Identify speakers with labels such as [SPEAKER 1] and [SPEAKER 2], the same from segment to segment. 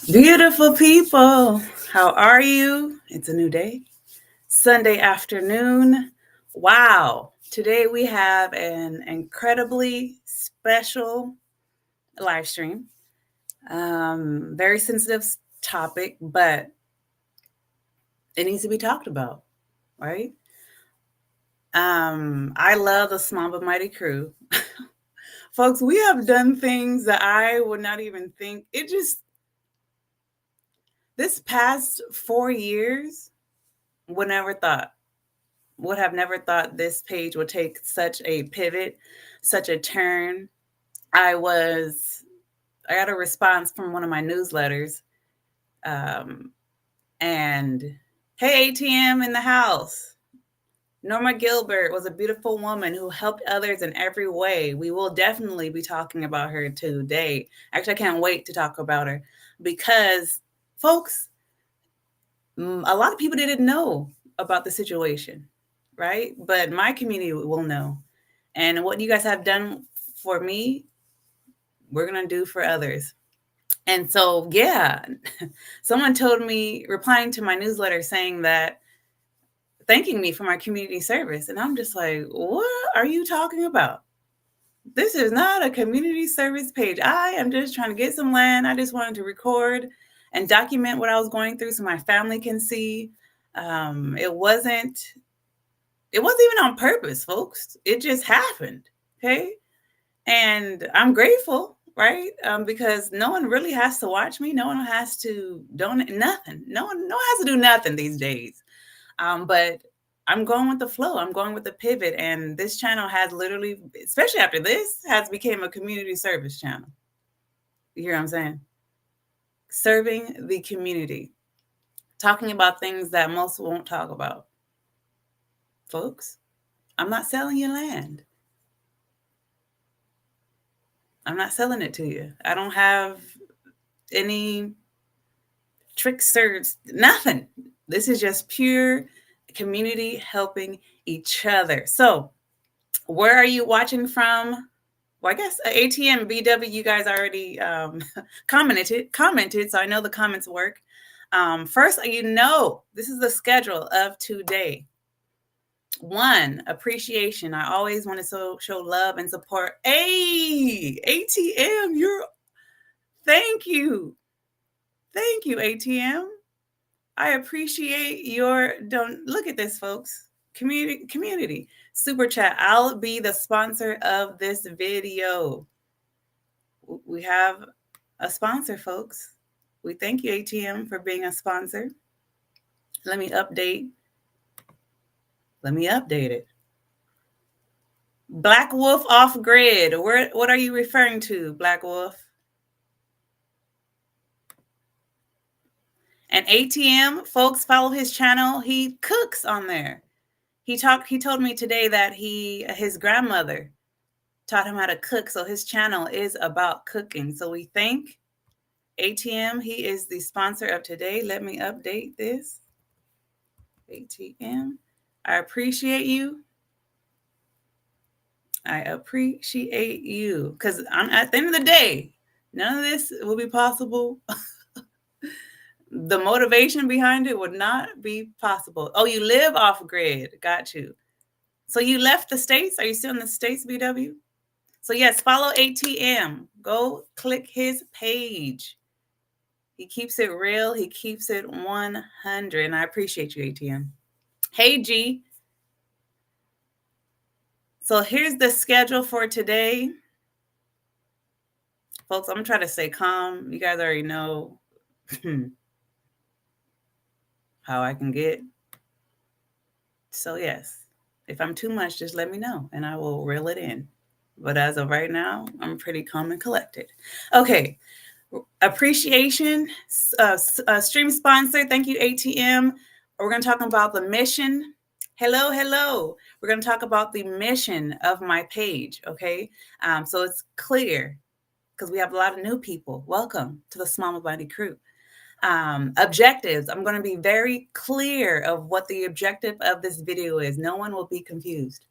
[SPEAKER 1] Beautiful people, how are you? It's a new day, Sunday afternoon. Wow, today we have an incredibly special live stream. Very sensitive topic, but it needs to be talked about, right? I love the Small but Mighty crew. Folks, we have done things that I would not even think. This past 4 years, would never thought would have never thought this page would take such a pivot, such a turn. I was I got a response from one of my newsletters, um, and hey, ATM in the house. Norma Gilbert was a beautiful woman who helped others in every way. We will definitely be talking about her today. Actually, I can't wait to talk about her because, folks, a lot of people didn't know about the situation, right? But my community will know. And what you guys have done for me, we're going to do for others. And so, yeah, someone told me, replying to my newsletter, saying that thanking me for my community service. And I'm just like, what are you talking about? This is not a community service page. I am just trying to get some land. I just wanted to record and document what I was going through so my family can see. It wasn't even on purpose, folks. It just happened. Okay. And I'm grateful, right? Because no one really has to watch me. No one has to donate nothing. No one has to do nothing these days. But I'm going with the flow. I'm going with the pivot. And this channel has literally, especially after this, has become a community service channel. You hear what I'm saying? Serving the community. Talking about things that most won't talk about. Folks, I'm not selling you land. I'm not selling it to you. I don't have any tricksters, nothing. This is just pure community helping each other. So, where are you watching from? Well, I guess ATM, BW, you guys already commented, so I know the comments work. First, this is the schedule of today. 1, appreciation. I always want to show love and support. Hey, ATM, thank you. Thank you, ATM. I appreciate don't look at this, folks. Community. Super chat. I'll be the sponsor of this video. We have a sponsor, folks. We thank you, ATM, for being a sponsor. Let me update it. Black Wolf off grid. What are you referring to, Black Wolf? And ATM, folks, follow his channel. He cooks on there. He told me today that his grandmother taught him how to cook. So his channel is about cooking. So we thank ATM. He is the sponsor of today. Let me update this. ATM, I appreciate you. I appreciate you. Because at the end of the day, none of this will be possible. The motivation behind it would not be possible. Oh, you live off grid. Got you. So you left the States? Are you still in the States, BW? So yes, follow ATM. Go click his page. He keeps it real. He keeps it 100. And I appreciate you, ATM. Hey, G. So here's the schedule for today. Folks, I'm going to try to stay calm. You guys already know how I can get. So yes, if I'm too much, just let me know and I will reel it in. But as of right now, I'm pretty calm and collected. Okay. Appreciation, stream sponsor. Thank you, ATM. We're going to talk about the mission. Hello. We're going to talk about the mission of my page. Okay. So it's clear because we have a lot of new people. Welcome to the Small Body crew. Objectives. I'm going to be very clear of what the objective of this video is. No one will be confused.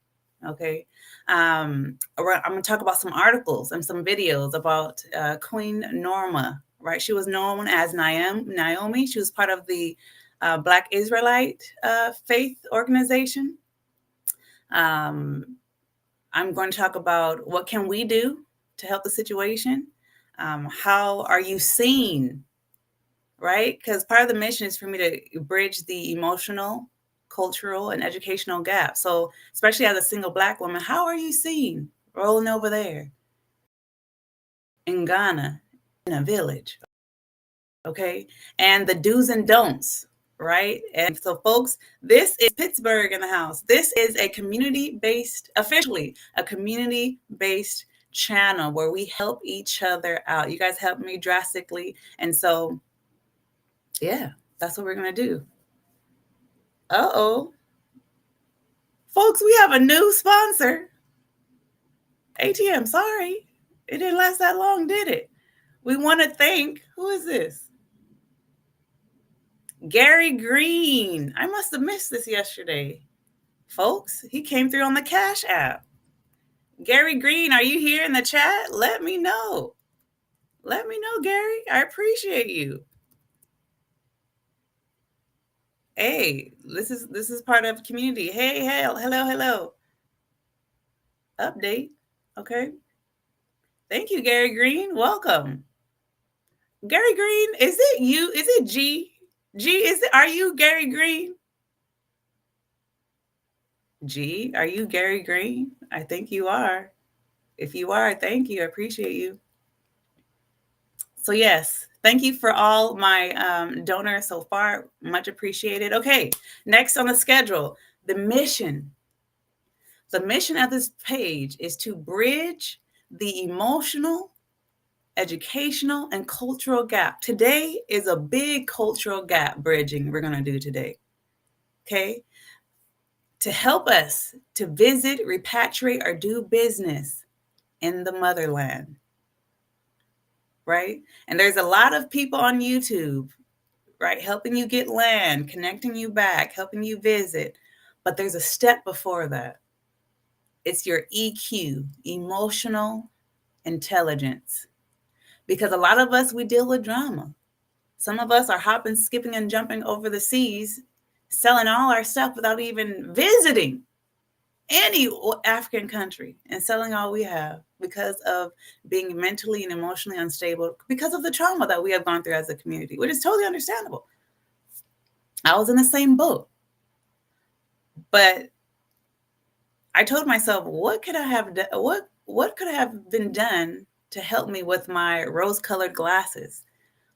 [SPEAKER 1] Okay. I'm going to talk about some articles and some videos about Queen Norma, right? She was known as Naomi. She was part of the Black Israelite faith organization. I'm going to talk about what can we do to help the situation. How are you seen, right? Because part of the mission is for me to bridge the emotional, cultural, and educational gap. So especially as a single Black woman, how are you seen rolling over there in Ghana, in a village? Okay. And the do's and don'ts, right? And so, folks, this is Pittsburgh in the house. This is a community-based, officially a community-based channel where we help each other out. You guys helped me drastically. And so, yeah, that's what we're going to do. Uh-oh. Folks, we have a new sponsor. ATM, sorry. It didn't last that long, did it? We want to thank, who is this? Gary Green. I must have missed this yesterday. Folks, he came through on the Cash App. Gary Green, are you here in the chat? Let me know. Let me know, Gary. I appreciate you. Hey, this is part of community. Hey, hello. Update. Okay. Thank you, Gary Green. Welcome. Gary Green, is it you? Is it G? Are you Gary Green? G, are you Gary Green? I think you are. If you are, thank you. I appreciate you. So yes, thank you for all my donors so far. Much appreciated. Okay, next on the schedule, the mission. The mission of this page is to bridge the emotional, educational, and cultural gap. Today is a big cultural gap bridging we're going to do today. Okay? To help us to visit, repatriate, or do business in the motherland. Right? And there's a lot of people on YouTube, right, helping you get land, connecting you back, helping you visit. But there's a step before that. It's your EQ, emotional intelligence. Because a lot of us, we deal with drama. Some of us are hopping, skipping, and jumping over the seas, selling all our stuff without even visiting any African country and selling all we have because of being mentally and emotionally unstable because of the trauma that we have gone through as a community, which is totally understandable. I was in the same boat. But I told myself, what could I have done? What could have been done to help me with my rose-colored glasses,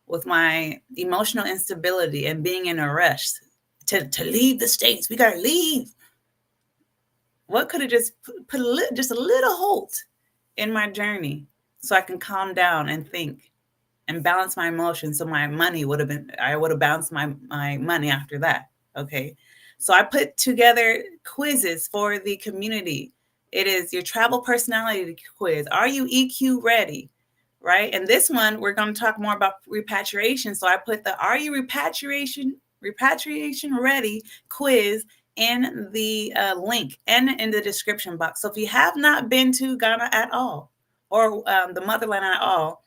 [SPEAKER 1] with my emotional instability and being in a rush to leave the States? We got to leave. What could have just put just a little halt in my journey so I can calm down and think and balance my emotions? So my money I would have bounced my money after that. Okay. So I put together quizzes for the community. It is your travel personality quiz. Are you EQ ready? Right. And this one, we're going to talk more about repatriation. So I put the Are you repatriation ready quiz in the link and in the description box. So if you have not been to Ghana at all or the motherland at all,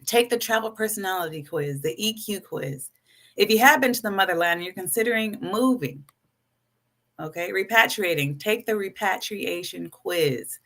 [SPEAKER 1] take the travel personality quiz, the EQ quiz. If you have been to the motherland and you're considering moving, okay, repatriating, take the repatriation quiz.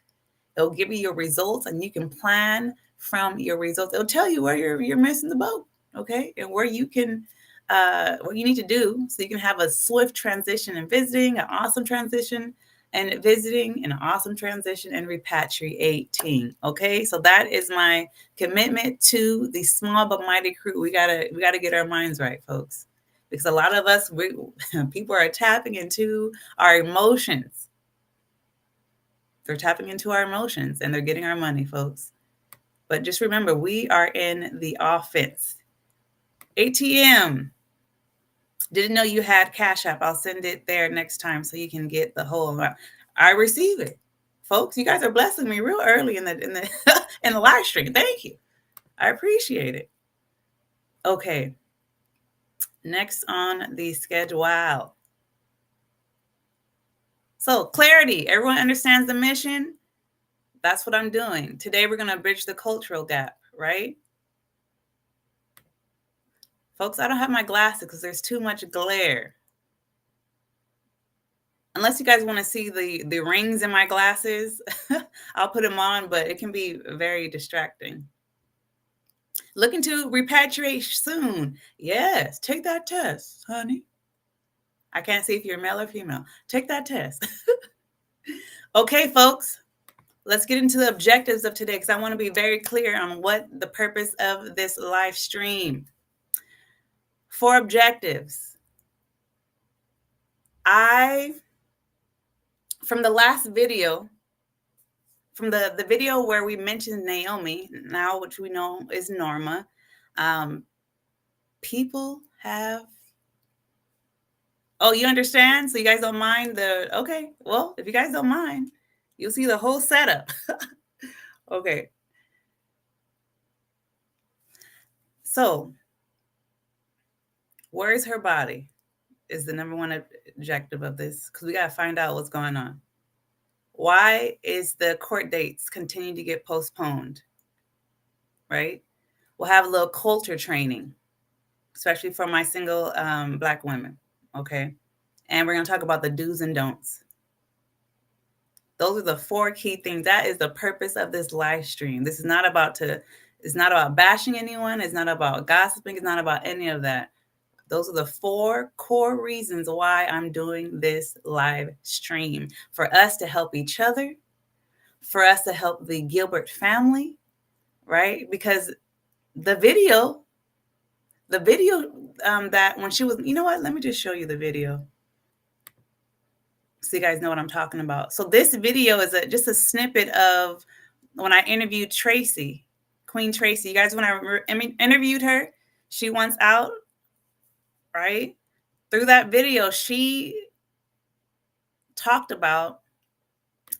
[SPEAKER 1] It'll give you your results and you can plan from your results. It'll tell you where you're missing the boat, okay, and where you can what you need to do so you can have a swift transition in visiting, an awesome transition and visiting, and an awesome transition and repatriating. Okay, so that is my commitment to the small but mighty crew. We gotta get our minds right, folks, because a lot of us people are tapping into our emotions. They're tapping into our emotions and they're getting our money, folks. But just remember, we are in the offense. ATM. Didn't know you had Cash App. I'll send it there next time so you can get the whole amount. I receive it. Folks, you guys are blessing me real early in the in the live stream. Thank you. I appreciate it. Okay. Next on the schedule. So clarity. Everyone understands the mission? That's what I'm doing. Today we're going to bridge the cultural gap, right? Folks, I don't have my glasses because there's too much glare. Unless you guys want to see the rings in my glasses, I'll put them on, but it can be very distracting. Looking to repatriate soon. Yes, take that test, honey. I can't see if you're male or female. Take that test. Okay, folks, let's get into the objectives of today because I want to be very clear on what the purpose of this live stream. 4 objectives. From the last video, from the video where we mentioned Naomi, now which we know is Norma, people have... Oh, you understand? So you guys don't mind okay, well, if you guys don't mind, you'll see the whole setup. Okay. So, where's her body is the number 1 objective of this, because we got to find out what's going on. Why is the court dates continue to get postponed? Right? We'll have a little culture training, especially for my single Black women. Okay. And we're going to talk about the do's and don'ts. Those are the 4 key things. That is the purpose of this live stream. This is not about it's not about bashing anyone. It's not about gossiping. It's not about any of that. Those are the 4 core reasons why I'm doing this live stream. For us to help each other, for us to help the Gilbert family, right? Because the video that when she was, you know what? Let me just show you the video so you guys know what I'm talking about. So this video is just a snippet of when I interviewed Tracy, Queen Tracy. You guys, when I interviewed her, she wants out, right? Through that video, she talked about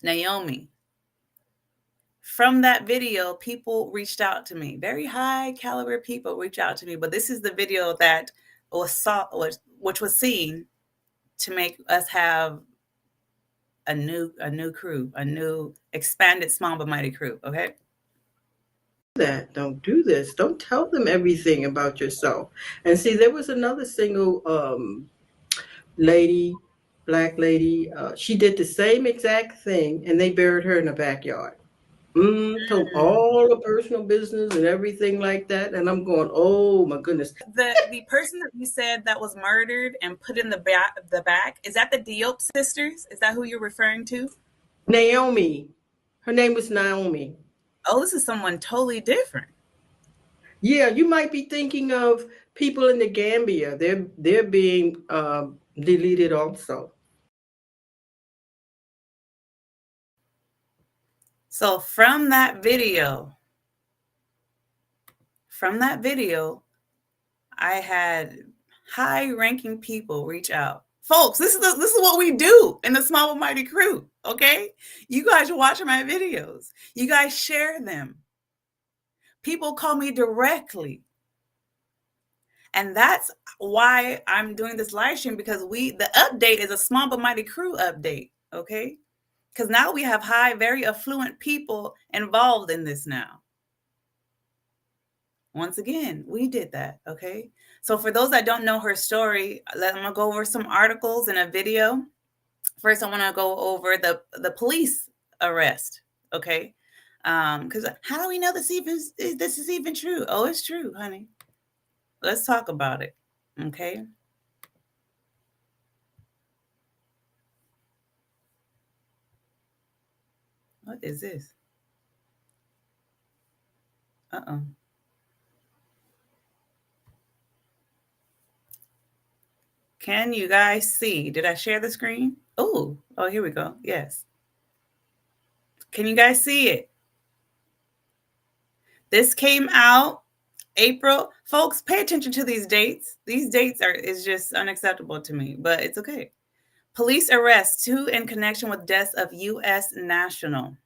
[SPEAKER 1] Naomi. From that video, people reached out to me. Very high caliber people reached out to me. But this is the video that which was seen to make us have a new crew, a new expanded small but mighty crew. Okay.
[SPEAKER 2] Don't do this. Don't tell them everything about yourself. And see, there was another single lady, Black lady. She did the same exact thing, and they buried her in the backyard. Told all the personal business and everything like that. And I'm going, oh my goodness.
[SPEAKER 1] The person that you said that was murdered and put in the back, is that the Diop sisters? Is that who you're referring to?
[SPEAKER 2] Naomi. Her name was Naomi.
[SPEAKER 1] Oh, this is someone totally different.
[SPEAKER 2] Yeah, you might be thinking of people in the Gambia. They're being deleted also.
[SPEAKER 1] So from that video, I had high-ranking people reach out. Folks, this is what we do in the Small but Mighty crew, okay? You guys are watching my videos. You guys share them. People call me directly. And that's why I'm doing this live stream, because the update is a Small but Mighty crew update, okay? Because now we have very affluent people involved in this now. Once again, we did that, okay? So for those that don't know her story, I'm going to go over some articles and a video. First, I want to go over the police arrest, okay? Because how do we know this is even true? Oh, it's true, honey. Let's talk about it, okay? What is this? Uh-oh. Can you guys see? Did I share the screen? Oh, here we go. Yes. Can you guys see it? This came out April. Folks, pay attention to these dates. These dates is just unacceptable to me, but it's okay. Police arrest 2 in connection with deaths of U.S. national.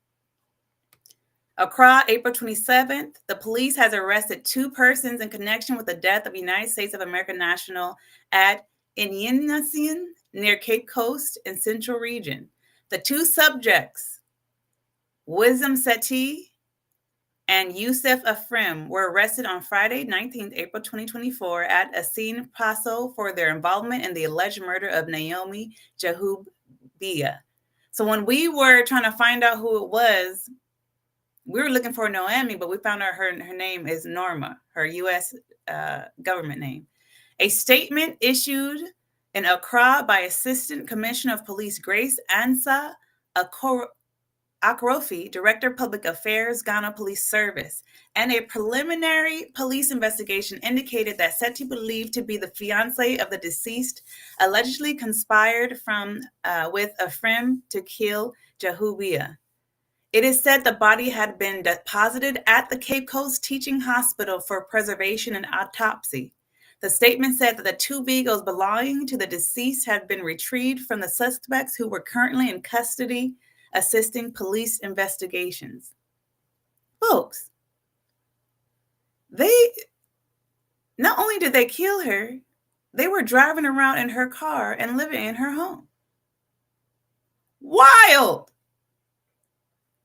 [SPEAKER 1] Accra, April 27th, the police has arrested 2 persons in connection with the death of United States of America national at Inyenasian near Cape Coast in Central Region. The 2 subjects, Wisdom Seti and Yusuf Afrim were arrested on Friday, 19th April 2024 at Asin Paso for their involvement in the alleged murder of Naomi Jahubia. So when we were trying to find out who it was, we were looking for Noemi, but we found out her name is Norma, her U.S. Government name. A statement issued in Accra by Assistant Commissioner of Police Grace Ansa Akrofi, Director of Public Affairs, Ghana Police Service, and a preliminary police investigation indicated that Seti, believed to be the fiancé of the deceased, allegedly conspired with Afrim to kill Jahubia. It is said the body had been deposited at the Cape Coast Teaching Hospital for preservation and autopsy. The statement said that the two vehicles belonging to the deceased had been retrieved from the suspects who were currently in custody, assisting police investigations. Folks, not only did they kill her, they were driving around in her car and living in her home. Wild.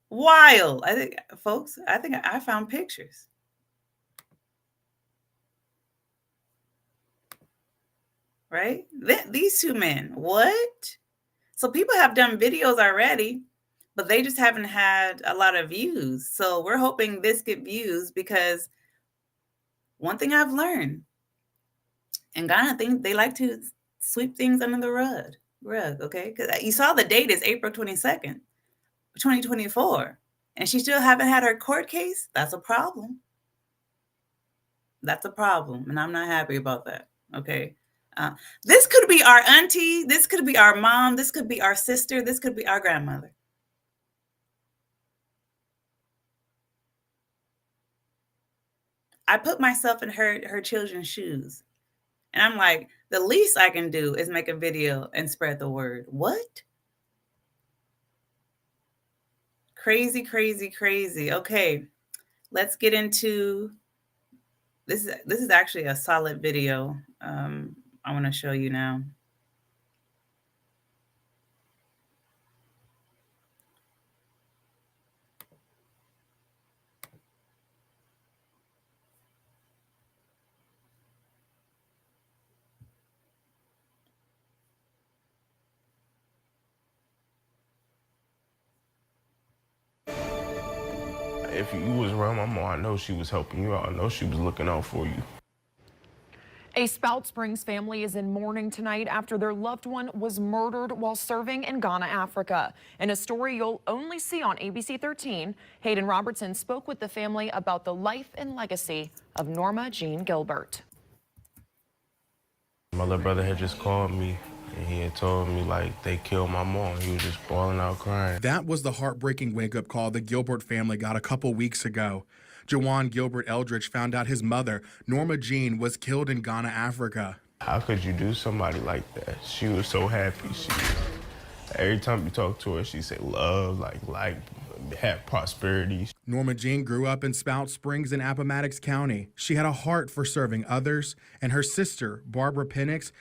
[SPEAKER 1] I think, folks, I found pictures. Right? These two men, what? So people have done videos already, but they just haven't had a lot of views. So we're hoping this get views, because one thing I've learned, in Ghana, they like to sweep things under the rug, okay? Because you saw the date is April 22nd, 2024, and she still haven't had her court case. That's a problem. And I'm not happy about that, okay? This could be our auntie, this could be our mom, this could be our sister, this could be our grandmother. I put myself in her children's shoes, and I'm like, the least I can do is make a video and spread the word. What? Crazy. Okay, let's get into this. This is actually a solid video. I want to show you now.
[SPEAKER 3] If you was around my mom, I know she was helping you out. I know she was looking out for you.
[SPEAKER 4] A Spout Springs family is in mourning tonight after their loved one was murdered while serving in Ghana, Africa. In a story you'll only see on ABC 13, Hayden Robertson spoke with the family about the life and legacy of Norma Jean Gilbert.
[SPEAKER 3] My little brother had just called me, and he had told me, like, they killed my mom. He was just bawling out crying.
[SPEAKER 5] That was the heartbreaking wake-up call the Gilbert family got a couple weeks ago. Jawan Gilbert Eldridge found out his mother, Norma Jean, was killed in Ghana, Africa.
[SPEAKER 3] How could you do somebody like that? She was so happy. Every time you talk to her, she said love, like have prosperity.
[SPEAKER 5] Norma Jean grew up in Spout Springs in Appomattox County. She had a heart for serving others, and her sister, Barbara Penix,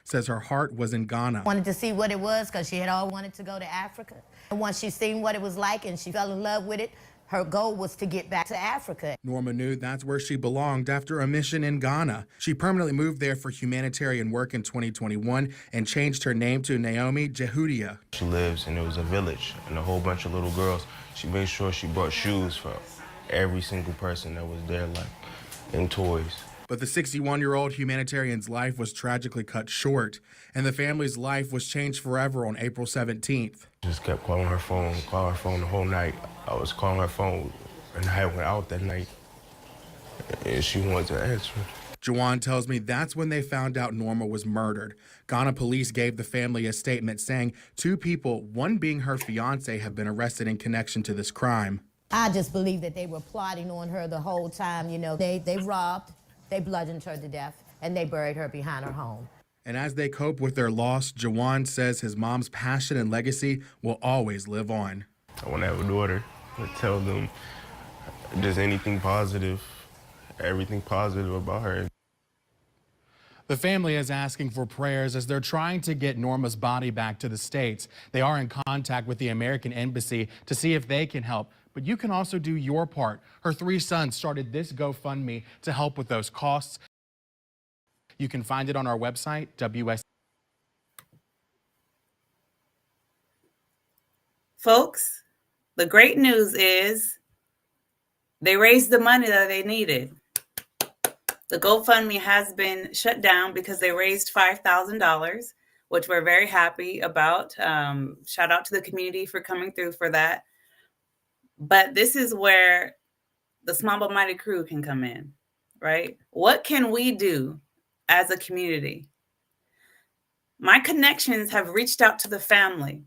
[SPEAKER 5] says her heart was in Ghana.
[SPEAKER 6] Wanted to see what it was because she had always wanted to go to Africa. And once she seen what it was like and she fell in love with it, her goal was to get back to Africa.
[SPEAKER 5] Norma knew that's where she belonged after a mission in Ghana. She permanently moved there for humanitarian work in 2021 and changed her name to Naomi Jahubia.
[SPEAKER 3] She lives, and it was a village and a whole bunch of little girls. She made sure she brought shoes for every single person that was there, like, and toys.
[SPEAKER 5] But the 61-year-old humanitarian's life was tragically cut short, and the family's life was changed forever on April 17th.
[SPEAKER 3] Just kept calling her phone the whole night. I was calling her phone, and I went out that night, and she wanted to answer.
[SPEAKER 5] Jawan tells me that's when they found out Norma was murdered. Ghana police gave the family a statement saying 2 people, one being her fiance, have been arrested in connection to this crime.
[SPEAKER 6] I just believe that they were plotting on her the whole time. You know, they robbed, they bludgeoned her to death, and they buried her behind her home.
[SPEAKER 5] And as they cope with their loss, Jawan says his mom's passion and legacy will always live on.
[SPEAKER 3] I want to have a daughter. I tell them just anything positive, everything positive about her.
[SPEAKER 5] The family is asking for prayers as they're trying to get Norma's body back to the States. They are in contact with the American Embassy to see if they can help But you can also do your part. Her 3 sons started this GoFundMe to help with those costs. You can find it on our website, WS.
[SPEAKER 1] Folks, the great news is they raised the money that they needed. The GoFundMe has been shut down because they raised $5,000, which we're very happy about. Shout out to the community for coming through for that. But this is where the Small But Mighty crew can come in, right? What can we do as a community? My connections have reached out to the family.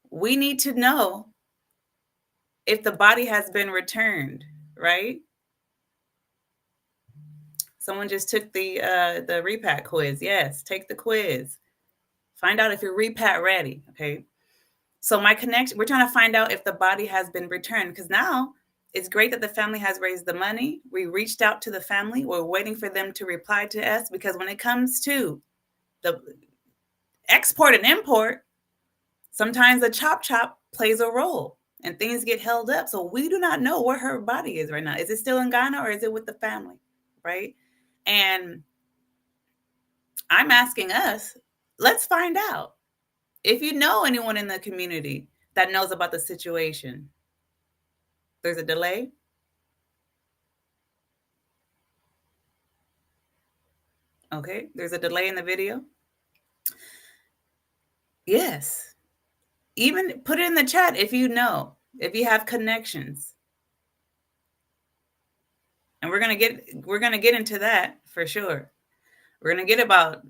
[SPEAKER 1] We need to know if the body has been returned, right? Someone just took the repat quiz. Yes, take the quiz. Find out if you're repat ready, okay? So my connection, we're trying to find out if the body has been returned, because now it's great that the family has raised the money. We reached out to the family. We're waiting for them to reply to us, because when it comes to the export and import, sometimes the chop plays a role and things get held up. So we do not know where her body is right now. Is it still in Ghana or is it with the family, right? And I'm asking us, let's find out. If you know anyone in the community that knows about the situation, there's a delay. Okay, there's a delay in the video. Yes. Even put it in the chat if you know, if you have connections. And we're gonna get into that for sure. We're gonna get about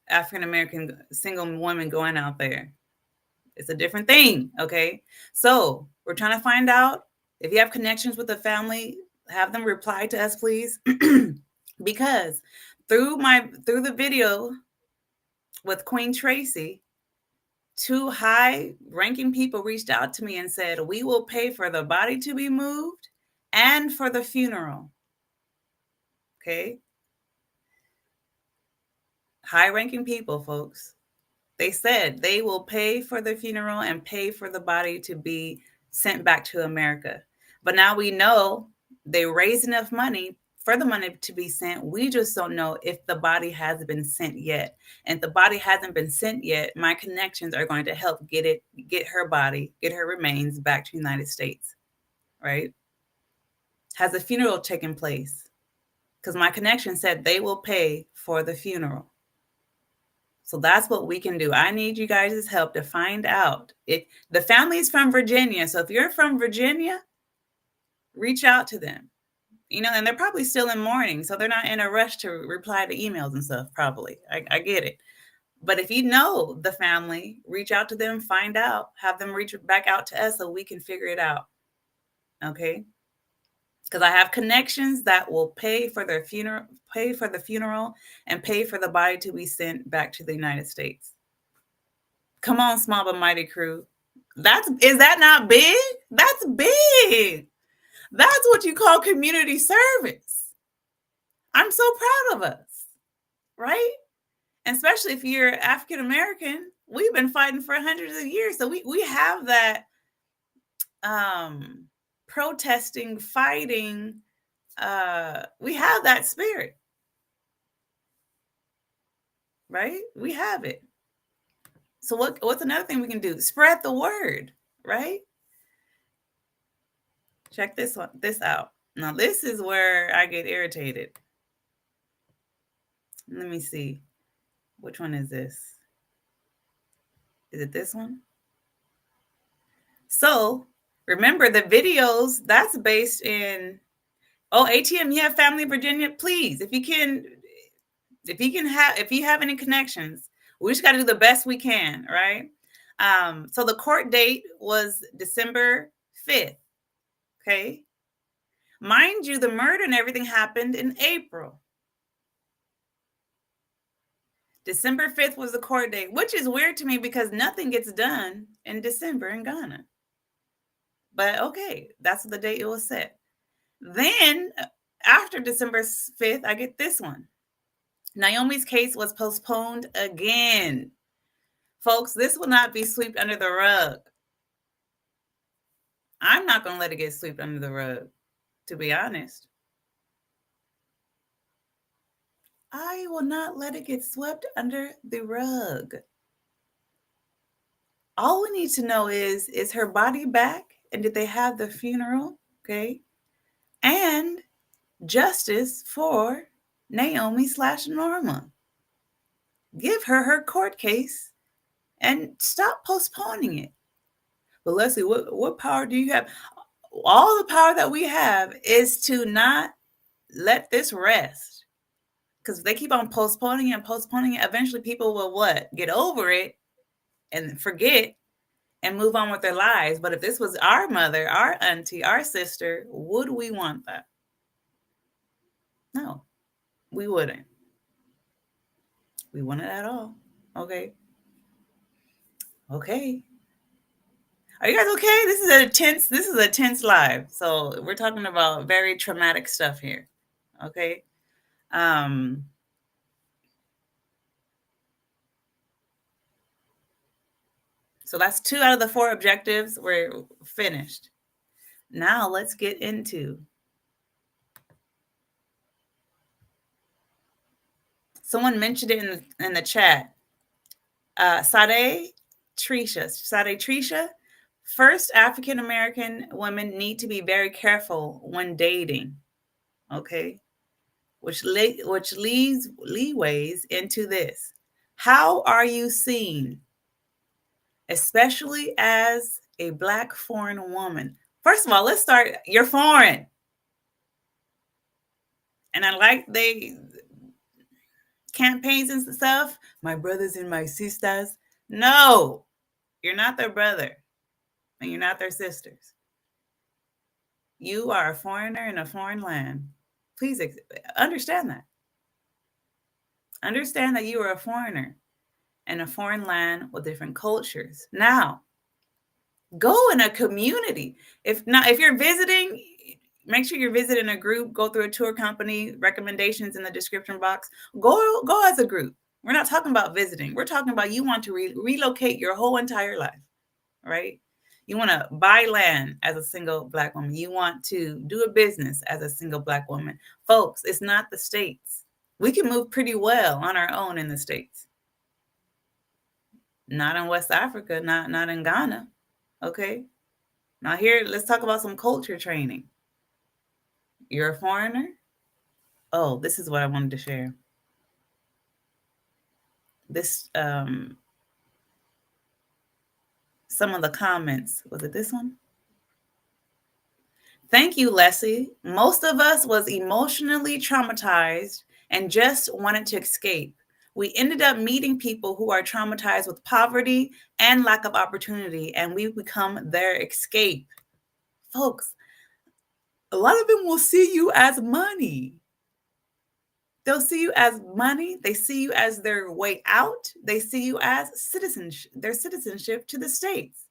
[SPEAKER 1] African-American single women going out there. It's a different thing, okay? So we're trying to find out if you have connections with the family, have them reply to us, please. Because through the video with Queen Tracy, 2 high-ranking people reached out to me and said, we will pay for the body to be moved and for the funeral. Okay? High-ranking people, folks. They said they will pay for the funeral and pay for the body to be sent back to America. But now we know they raised enough money for the money to be sent. We just don't know if the body has been sent yet. And if the body hasn't been sent yet, my connections are going to help get her body, get her remains back to the United States, right? Has a funeral taken place? Because my connection said they will pay for the funeral. So that's what we can do. I need you guys' help to find out if the family is from Virginia. So if you're from Virginia, reach out to them. You know, and they're probably still in mourning, so they're not in a rush to reply to emails and stuff, probably. I get it. But if you know the family, reach out to them, find out, have them reach back out to us so we can figure it out. Okay? Because I have connections that will pay for the funeral, and pay for the body to be sent back to the United States. Come on, Small But Mighty crew. Is that not big? That's big. That's what you call community service. I'm so proud of us, right? And especially if you're African American, we've been fighting for hundreds of years. So we have that protesting, fighting, we have that spirit, right? We have it. So what's another thing we can do? Spread the word, right? Check this out. Now this is where I get irritated. Let me see. Which one is this? Is it this one? So remember the videos, that's based in, ATM, you have family in Virginia, please, if you have any connections, we just got to do the best we can, right? So the court date was December 5th. Okay. Mind you, the murder and everything happened in April. December 5th was the court date, which is weird to me because nothing gets done in December in Ghana. But okay, that's the date it was set. Then after December 5th, I get this one. Naomi's case was postponed again. Folks, this will not be swept under the rug. I'm not going to let it get swept under the rug, to be honest. I will not let it get swept under the rug. All we need to know is her body back? And did they have the funeral? Okay. And justice for Naomi/Norma. Give her her court case and stop postponing it. But Leslie, what power do you have? All the power that we have is to not let this rest. Because if they keep on postponing it and postponing it, eventually people will what? Get over it and forget and move on with their lives. But if this was our mother, our auntie, our sister, would we want that? No, we wouldn't. We wouldn't at all. Okay. Okay. Are you guys okay? This is a tense live. So we're talking about very traumatic stuff here. Okay. So that's 2 out of the 4 objectives. We're finished. Now let's get into. Someone mentioned it in the chat. Sade Trisha. First, African American women need to be very careful when dating. Okay. Which leeways into this. How are you seen? Especially as a Black foreign woman. First of all, let's start. You're foreign. And I like they campaigns and stuff. My brothers and my sisters. No, you're not their brother. And you're not their sisters. You are a foreigner in a foreign land. Please understand that. Understand that you are a foreigner in a foreign land with different cultures. Now, go in a community. If you're visiting, make sure you're visiting a group. Go through a tour company. Recommendations in the description box. Go as a group. We're not talking about visiting. We're talking about you want to relocate your whole entire life, right? You want to buy land as a single Black woman. You want to do a business as a single Black woman. Folks, it's not the States. We can move pretty well on our own in the States. Not in West Africa, not in Ghana. Okay. Now here, let's talk about some culture training. You're a foreigner? Oh, this is what I wanted to share. This, some of the comments. Was it this one? Thank you, Leslie. Most of us was emotionally traumatized and just wanted to escape. We ended up meeting people who are traumatized with poverty and lack of opportunity, and we become their escape. Folks, a lot of them will see you as money. They'll see you as money. They see you as their way out. They see you as citizenship, their citizenship to the States.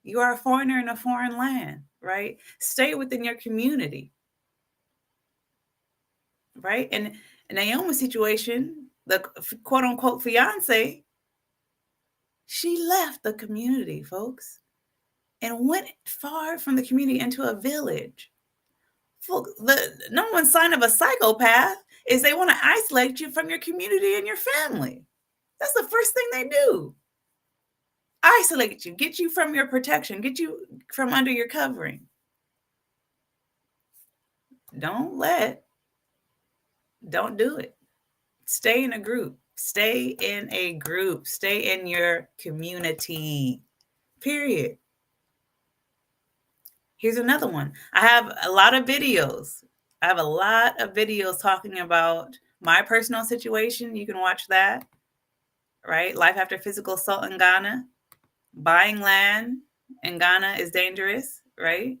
[SPEAKER 1] You are a foreigner in a foreign land, right? Stay within your community, right? And in Naomi's situation, the quote unquote fiance, she left the community, folks, and went far from the community into a village. Folks, the number one sign of a psychopath is they want to isolate you from your community and your family. That's the first thing they do. Isolate you, get you from your protection, get you from under your covering. Don't do it. Stay in a group. Stay in a group. Stay in your community. Period. Here's another one. I have a lot of videos. Talking about my personal situation. You can watch that, right? Life after physical assault in Ghana. Buying land in Ghana is dangerous, right?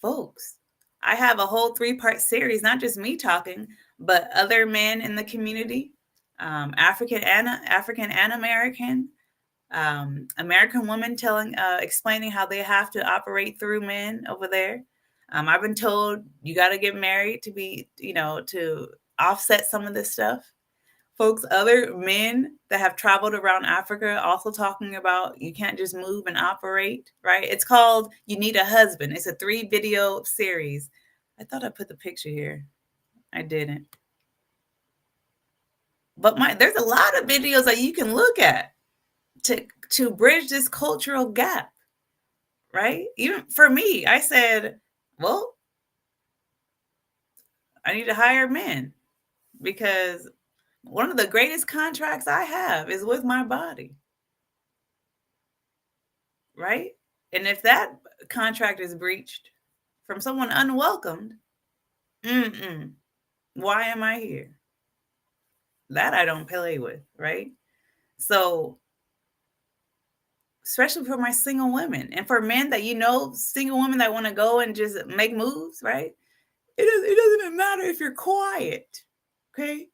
[SPEAKER 1] Folks, I have a whole 3-part series, not just me talking, but other men in the community, African and American, American women explaining how they have to operate through men over there. I've been told you got to get married to be, to offset some of this stuff. Folks, other men that have traveled around Africa also talking about you can't just move and operate, right? It's called You Need a Husband. It's a 3-video series. I thought I put the picture here. I didn't. But there's a lot of videos that you can look at to bridge this cultural gap, right? Even for me, I said, well, I need to hire men because one of the greatest contracts I have is with my body, right? And if that contract is breached from someone unwelcomed, why am I here? That I don't play with, right? So, especially for my single women and for men that, single women that want to go and just make moves, right? It doesn't even matter if you're quiet, okay?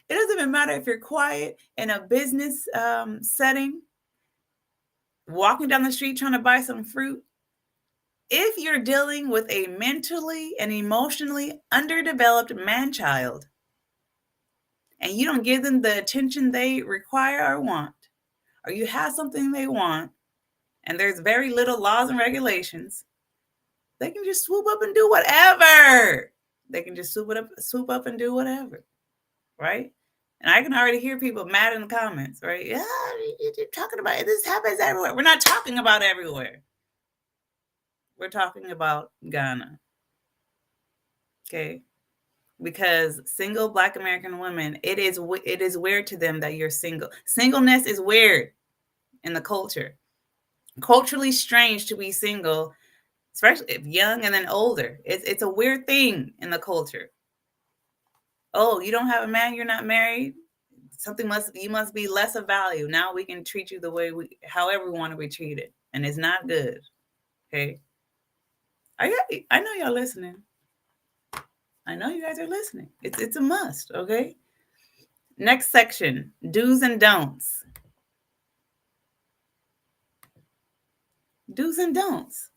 [SPEAKER 1] It doesn't even matter if you're quiet in a business setting, walking down the street trying to buy some fruit. If you're dealing with a mentally and emotionally underdeveloped man-child and you don't give them the attention they require or want, or you have something they want and there's very little laws and regulations, they can just swoop up and do whatever. They can just swoop up and do whatever, right? And I can already hear people mad in the comments, right? Yeah, you're talking about it. This happens everywhere. We're not talking about everywhere. We're talking about Ghana, okay? Because single Black American women, it is weird to them that you're single. Singleness is weird in the culture. Culturally strange to be single, especially if young and then older. It's a weird thing in the culture. Oh, you don't have a man, you're not married. You must be less of value. Now we can treat you the way however we want to be treated, and it's not good. Okay. I know y'all listening. I know you guys are listening. It's a must. Okay. Next section: do's and don'ts. Do's and don'ts.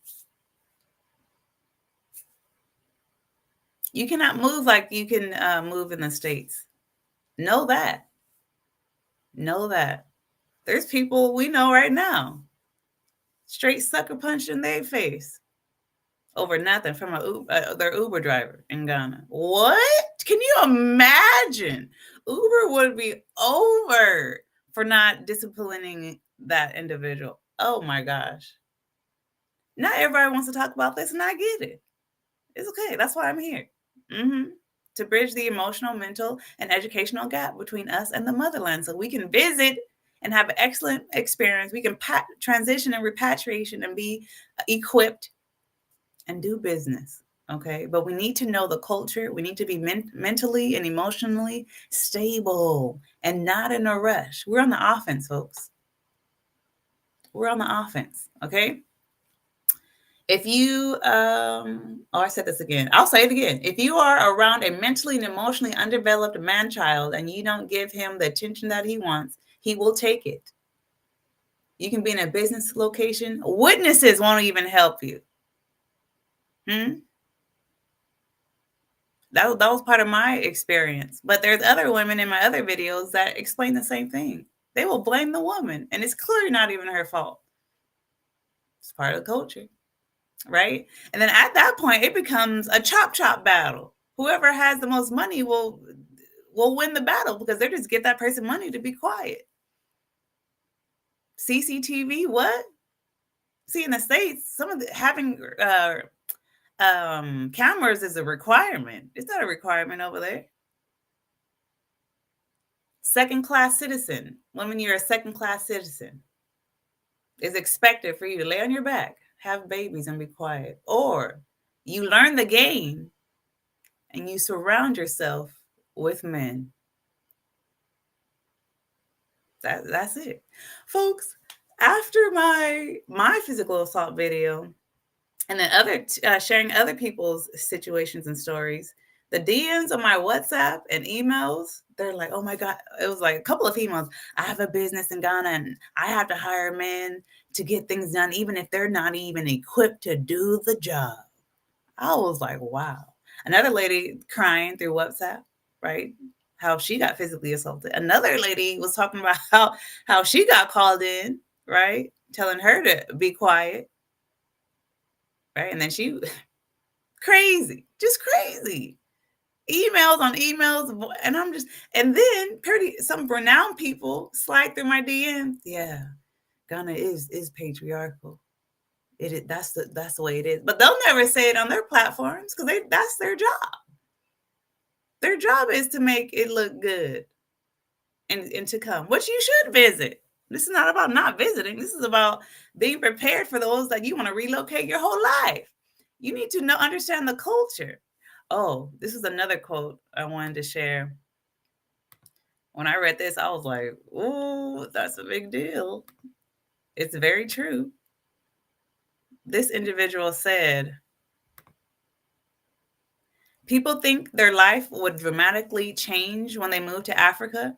[SPEAKER 1] You cannot move like you can move in the States. Know that. Know that. There's people we know right now, straight sucker punched in their face over nothing from their Uber driver in Ghana. What? Can you imagine? Uber would be over for not disciplining that individual. Oh my gosh. Not everybody wants to talk about this, and I get it. It's okay. That's why I'm here. To bridge the emotional, mental, and educational gap between us and the motherland so we can visit and have an excellent experience. We can transition and repatriation and be equipped and do business, okay? But we need to know the culture. We need to be mentally and emotionally stable and not in a rush. We're on the offense, folks. We're on the offense, okay? If you, I said this again. I'll say it again. If you are around a mentally and emotionally undeveloped man-child and you don't give him the attention that he wants, he will take it. You can be in a business location. Witnesses won't even help you. That was part of my experience. But there's other women in my other videos that explain the same thing. They will blame the woman, and it's clearly not even her fault. It's part of the culture. Right? And then at that point, it becomes a chop battle. Whoever has the most money will win the battle because they just give that person money to be quiet. CCTV, what? See, in the States, having cameras is a requirement. It's not a requirement over there. Second-class citizen. Women, you're a second-class citizen. It's expected for you to lay on your back, have babies, and be quiet. Or you learn the game and you surround yourself with men. That's it. Folks, after my physical assault video and then sharing other people's situations and stories, the DMs on my WhatsApp and emails, they're like, oh my God. It was like a couple of emails. I have a business in Ghana and I have to hire men to get things done, even if they're not even equipped to do the job. I was like, wow. Another lady crying through WhatsApp, right? how she got physically assaulted. Another lady was talking about how she got called in, right? Telling her to be quiet. Right. And then she crazy, just crazy. Emails on emails. And I'm just, and then some renowned people slide through my DMs. Yeah, Ghana is patriarchal. It is, that's the way it is. But they'll never say it on their platforms because that's their job. Their job is to make it look good and to come, which you should visit. This is not about not visiting. This is about being prepared for those that you want to relocate your whole life. You need to understand the culture. Oh, this is another quote I wanted to share. When I read this, I was like, "Ooh, that's a big deal." It's very true. This individual said, "People think their life would dramatically change when they move to Africa.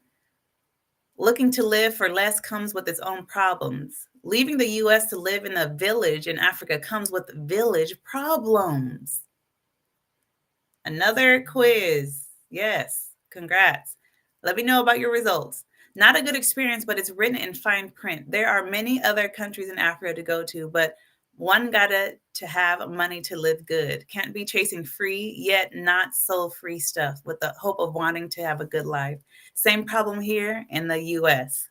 [SPEAKER 1] Looking to live for less comes with its own problems. Leaving the US to live in a village in Africa comes with village problems." Another quiz. Yes, congrats. Let me know about your results. Not a good experience, but it's written in fine print. There are many other countries in Africa to go to, but one gotta to have money to live good. Can't be chasing free yet not so free stuff with the hope of wanting to have a good life. Same problem here in the US.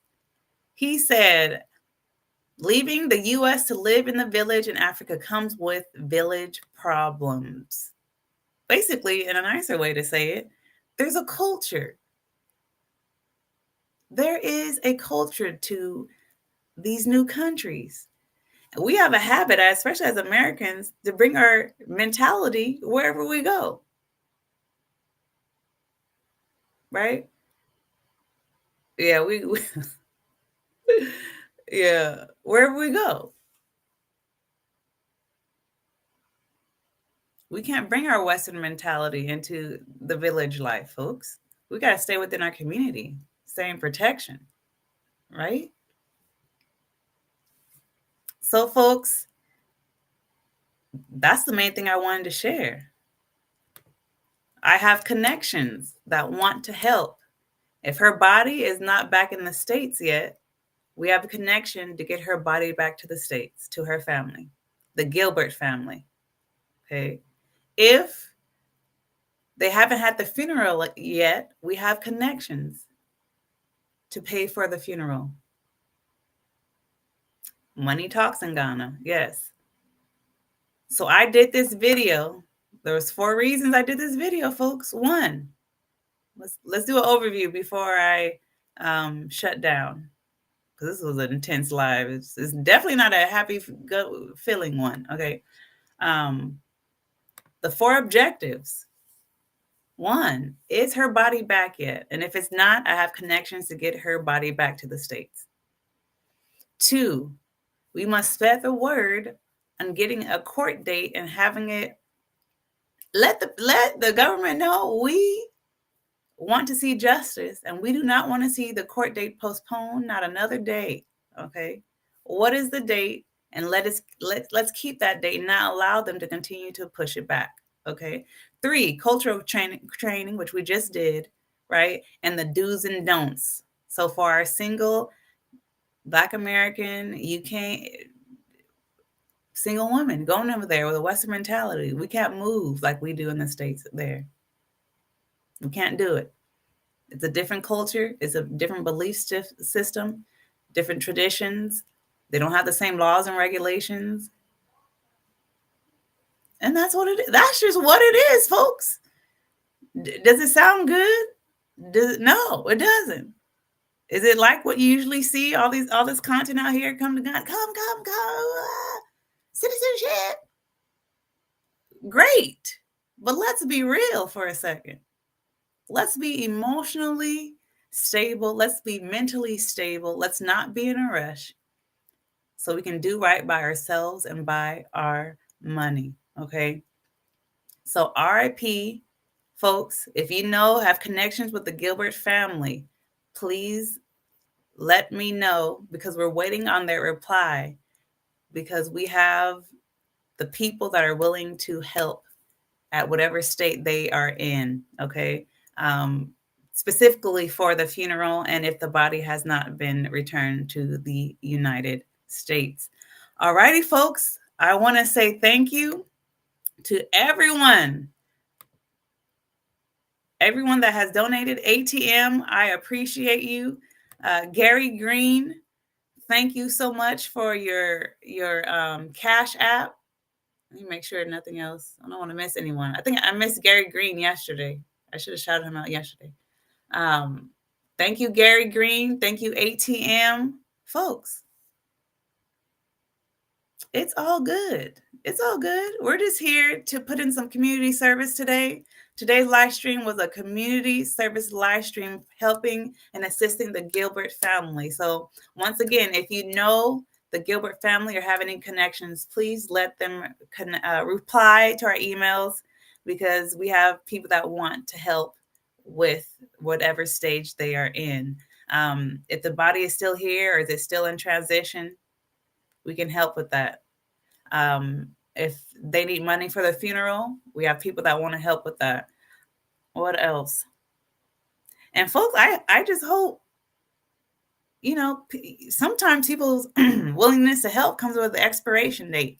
[SPEAKER 1] He said, leaving the US to live in the village in Africa comes with village problems. Basically, in a nicer way to say it, there's a culture. There is a culture to these new countries. We have a habit, especially as Americans, to bring our mentality wherever we go. Right? Yeah, we yeah, wherever we go. We can't bring our Western mentality into the village life, folks. We got to stay within our community, stay in protection, right? So, folks, that's the main thing I wanted to share. I have connections that want to help. If her body is not back in the States yet, we have a connection to get her body back to the States, to her family, the Gilbert family. Okay. If they haven't had the funeral yet, we have connections to pay for the funeral. Money talks in Ghana, yes. So I did this video. There was 4 reasons I did this video, folks. 1, let's do an overview before I shut down, because this was an intense live. It's definitely not a happy feeling one. Okay. The 4 objectives. 1, is her body back yet? And if it's not, I have connections to get her body back to the States. 2, we must spread the word on getting a court date and having it. Let the government know we want to see justice, and we do not want to see the court date postponed, not another day. Okay, what is the date? And let's keep that date and not allow them to continue to push it back. Okay. 3, cultural training, which we just did, right? And the do's and don'ts. So for our single Black American, you can't, single woman going over there with a Western mentality, we can't move like we do in the States there. We can't do it. It's a different culture. It's a different belief system, different traditions. They don't have the same laws and regulations. And that's what it is. That's just what it is, folks. Does it sound good? No, it doesn't. Is it like what you usually see? All this content out here, come to God, come. Citizenship. Great. But let's be real for a second. Let's be emotionally stable. Let's be mentally stable. Let's not be in a rush so we can do right by ourselves and by our money. Okay. So RIP, folks, if you have connections with the Gilbert family, please let me know, because we're waiting on their reply, because we have the people that are willing to help at whatever state they are in. Okay. specifically for the funeral and if the body has not been returned to the United States. All righty, folks, I want to say thank you to everyone that has donated. ATM, I appreciate you. Gary Green, thank you so much for your Cash App. Let me make sure nothing else. I don't want to miss anyone. I think I missed Gary Green yesterday. I should have shouted him out yesterday. Thank you, Gary Green. Thank you, ATM. Folks, it's all good. It's all good. We're just here to put in some community service today. Today's live stream was a community service live stream helping and assisting the Gilbert family. So once again, if you know the Gilbert family or have any connections, please let them reply to our emails, because we have people that want to help with whatever stage they are in. If the body is still here or is it still in transition, we can help with that. If they need money for the funeral, we have people that want to help with that. What else? And folks, I just hope, you know, sometimes people's willingness to help comes with the expiration date.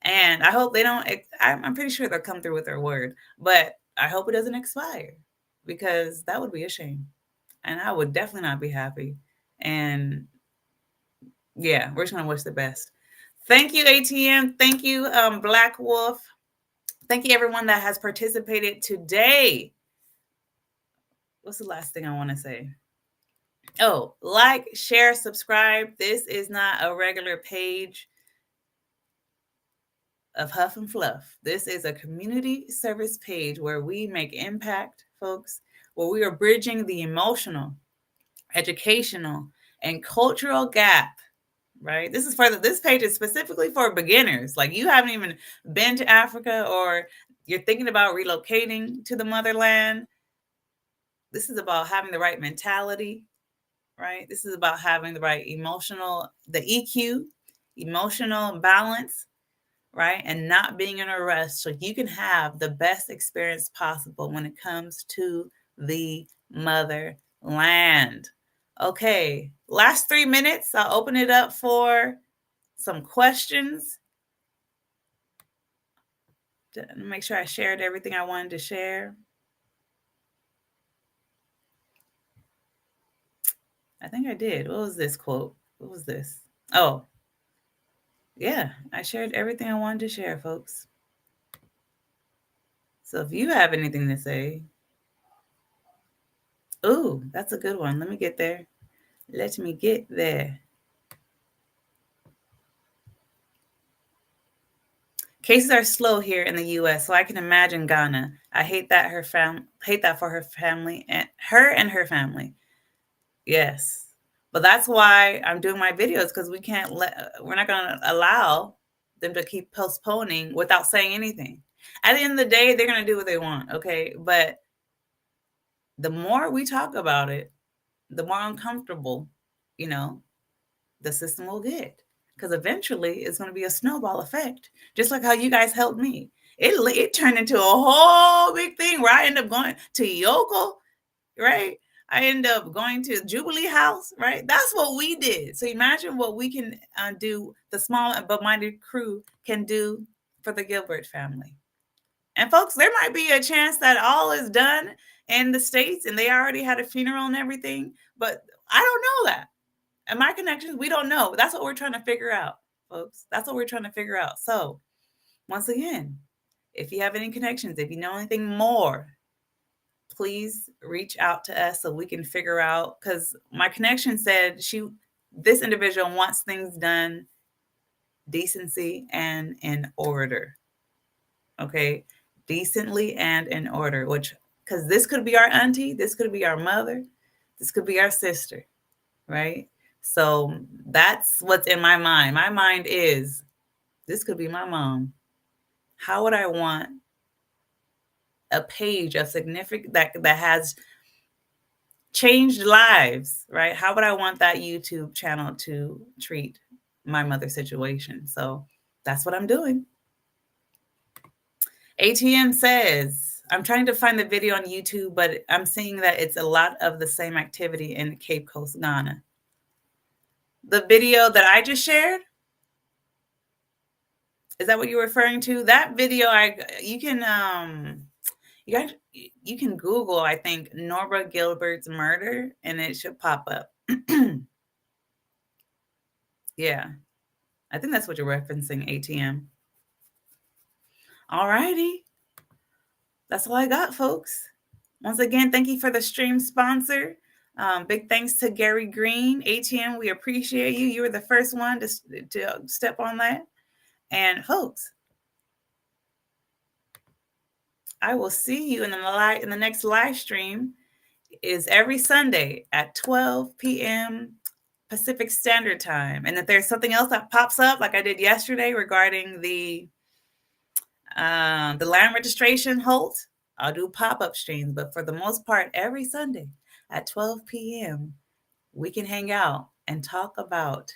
[SPEAKER 1] And I hope they don't, I'm pretty sure they'll come through with their word, but I hope it doesn't expire, because that would be a shame. And I would definitely not be happy. And yeah, we're just going to wish the best. Thank you, ATM. Thank you, Black Wolf. Thank you, everyone that has participated today. What's the last thing I want to say? Oh, like, share, subscribe. This is not a regular page of Huff and Fluff. This is a community service page where we make impact, folks, where we are bridging the emotional, educational, and cultural gap. Right? This page is specifically for beginners. Like, you haven't even been to Africa, or you're thinking about relocating to the motherland. This is about having the right mentality, right? This is about having the right the EQ, emotional balance, right? And not being in a rush, so you can have the best experience possible when it comes to the motherland. Okay, last 3 minutes. I'll open it up for some questions. To make sure I shared everything I wanted to share. I think I did. What was this quote? What was this? Oh, yeah, I shared everything I wanted to share, folks. So if you have anything to say. Ooh, that's a good one. Let me get there. Let me get there. Cases are slow here in the U.S., so I can imagine Ghana. I hate that for her family and her family. Yes, but that's why I'm doing my videos, because we're not going to allow them to keep postponing without saying anything. At the end of the day, they're going to do what they want, okay? But the more we talk about it, the more uncomfortable, the system will get. Because eventually it's going to be a snowball effect, just like how you guys helped me. It turned into a whole big thing where I end up going to Yoko, right? I end up going to Jubilee House, right? That's what we did. So imagine what we can do, the small but mighty crew can do for the Gilbert family. And folks, there might be a chance that all is done in the States and they already had a funeral and everything, but I don't know that. And my connections, we don't know. That's what we're trying to figure out, folks. That's what we're trying to figure out. So once again, if you have any connections, if you know anything more, please reach out to us so we can figure out, because my connection said this individual wants things done decency and in order. Okay, decently and in order, because this could be our auntie, this could be our mother, this could be our sister, right? So that's what's in my mind. My mind is, this could be my mom. How would I want a page of significant that has changed lives, right? How would I want that YouTube channel to treat my mother's situation? So that's what I'm doing. ATM says, I'm trying to find the video on YouTube, but I'm seeing that it's a lot of the same activity in Cape Coast, Ghana. The video that I just shared, is that what you're referring to? That video, you can Google, I think, Norma Gilbert's murder, and it should pop up. Yeah, I think that's what you're referencing, ATM. All righty. That's all I got, folks. Once again, thank you for the stream sponsor. Big thanks to Gary Green. ATM, we appreciate you. You were the first one to step on that. And folks, I will see you in the next live stream. Is every Sunday at 12 p.m. Pacific Standard Time. And if there's something else that pops up, like I did yesterday regarding the land registration halt, I'll do pop-up streams. But for the most part, every Sunday at 12 p.m., we can hang out and talk about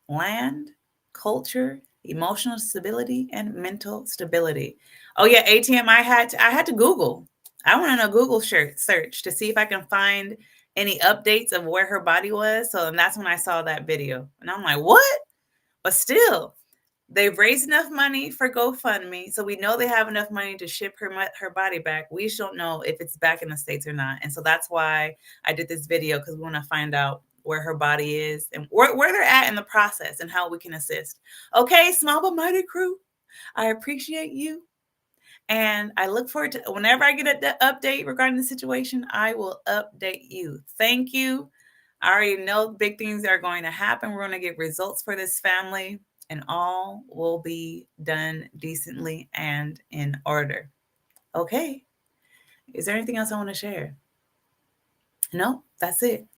[SPEAKER 1] land, culture, emotional stability, and mental stability. Oh yeah, ATM, I had to Google. I want to know Google search to see if I can find any updates of where her body was. So and that's when I saw that video. And I'm like, what? But still, they've raised enough money for GoFundMe. So we know they have enough money to ship her body back. We just don't know if it's back in the States or not. And so that's why I did this video, because we want to find out where her body is and where they're at in the process and how we can assist. Okay, small but mighty crew, I appreciate you. And I look forward to whenever I get an update regarding the situation, I will update you. Thank you. I already know big things are going to happen. We're going to get results for this family, and all will be done decently and in order. Okay. Is there anything else I want to share? No, that's it.